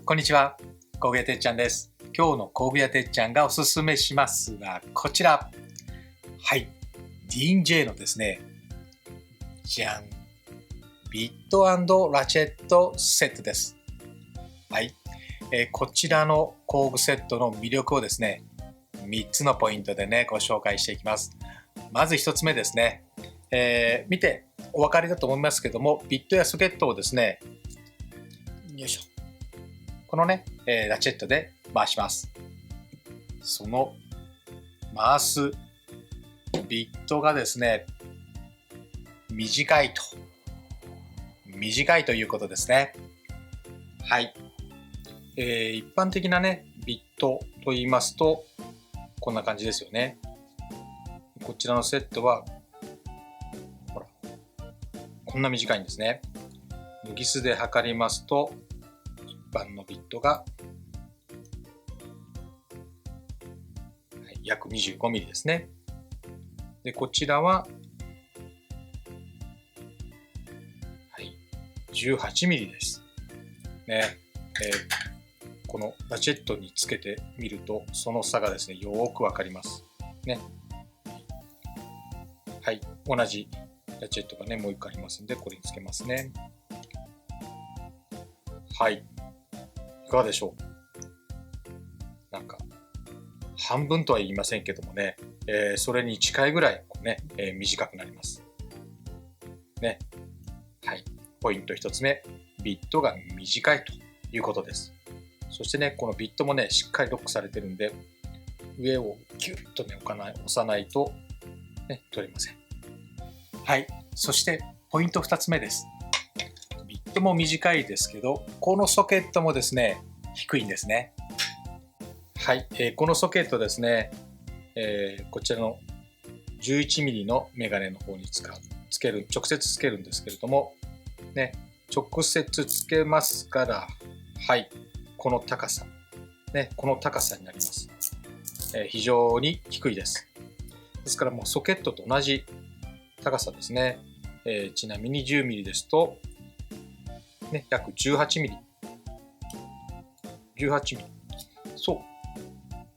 こんにちは、工具屋てっちゃんです。今日の工具屋てっちゃんがおすすめしますが、こちら。はい、D&J のですね、じゃん、ビット&ラチェットセットです。はい、こちらの工具セットの魅力をですね、3つのポイントでね、ご紹介していきます。まず1つ目ですね、見てお分かりだと思いますけども、ビットやソケットをですね、よいしょ。このね、ラチェットで回します。その回すビットがですね、短いということですね。はい。一般的なね、ビットと言いますと、こんな感じですよね。こちらのセットは、ほら、こんな短いんですね。無ギスで測りますと、一般のビットが、約25ミリですね。で、こちらは、18ミリです。ね。このラチェットにつけてみると、その差がですね、よーくわかります。ね。はい。同じラチェットがね、もう一個ありますんで、これにつけますね。はい。いかがでしょう？なんか、半分とは言いませんけどもね、それに近いぐらいね、短くなります。ね。はい。ポイント1つ目、ビットが短いということです。そしてね、このビットもね、しっかりロックされてるんで、上をギュッとね、押さないと、ね、取れません。はい。そして、ポイント2つ目です。ビットも短いですけど、このソケットもですね、低いんですね。はい。このソケットですね、こちらの 11mm のメガネの方に直接つけるんですけれども、ね、直接つけますから、はい、この高さ、ね、この高さになります。非常に低いです。ですからもうソケットと同じ高さですね。ちなみに 10mm ですと、ね、約 18mm。18mm。そう。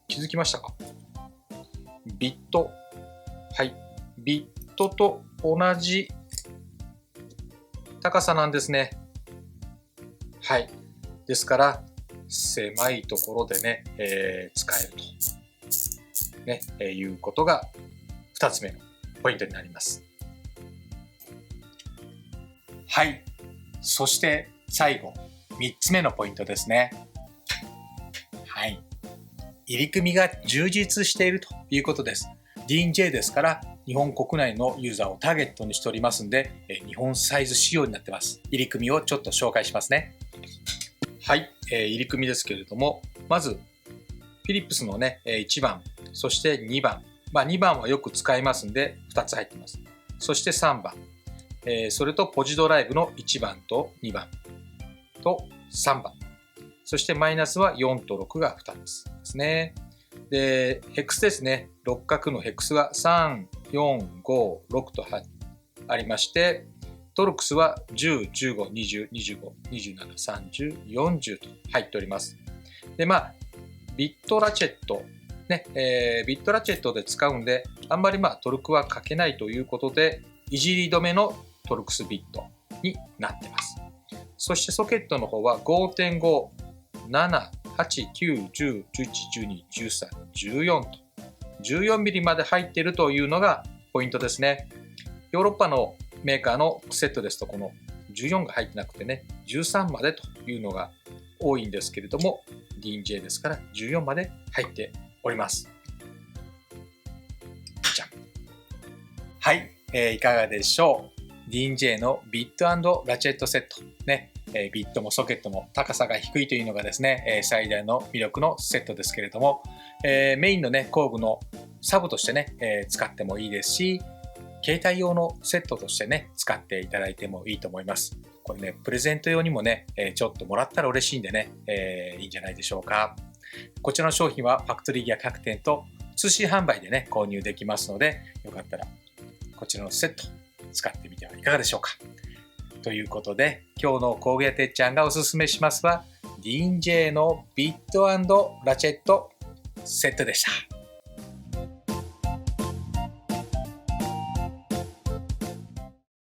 気づきましたか？ビット。はい。ビットと同じ高さなんですね。はい。ですから、狭いところでね、使えると、ねいうことが2つ目のポイントになります。はい。そして最後、3つ目のポイントですね。はい。入り組みが充実しているということです。D&J ですから、日本国内のユーザーをターゲットにしておりますんで、日本サイズ仕様になってます。入り組みをちょっと紹介しますね。はい、入り組みですけれども、まず、フィリップスのね、1番、そして2番。2番はよく使いますんで、2つ入っています。そして3番。それとポジドライブの1番と2番と3番。そしてマイナスは4と6が2つですね。で、ヘックスですね。六角のヘックスは3、4、5、6とありまして、トルクスは10、15、20、25、27、30、40と入っております。で、ビットラチェット、ね、ビットラチェットで使うんで、あんまりトルクはかけないということで、いじり止めのトルクスビットになってます。そしてソケットの方は 5.5、7、8、9、10、11、12、13、14と14ミリまで入っているというのがポイントですね。ヨーロッパのメーカーのセットですとこの14が入ってなくてね、13までというのが多いんですけれども、D&J ですから14まで入っております。じゃん。はい、いかがでしょう？ D&J のビット&ラチェットセットね。ビットもソケットも高さが低いというのがですね、最大の魅力のセットですけれども、メインのね、工具のサブとしてね、使ってもいいですし、携帯用のセットとしてね、使っていただいてもいいと思います。これね、プレゼント用にもね、ちょっともらったら嬉しいんでね、いいんじゃないでしょうか。こちらの商品はファクトリーギア各店と通信販売でね、購入できますので、よかったらこちらのセット使ってみてはいかがでしょうか。ということで、今日の工具屋てっちゃんがおすすめしますは DJ のビット&ラチェットセットでした。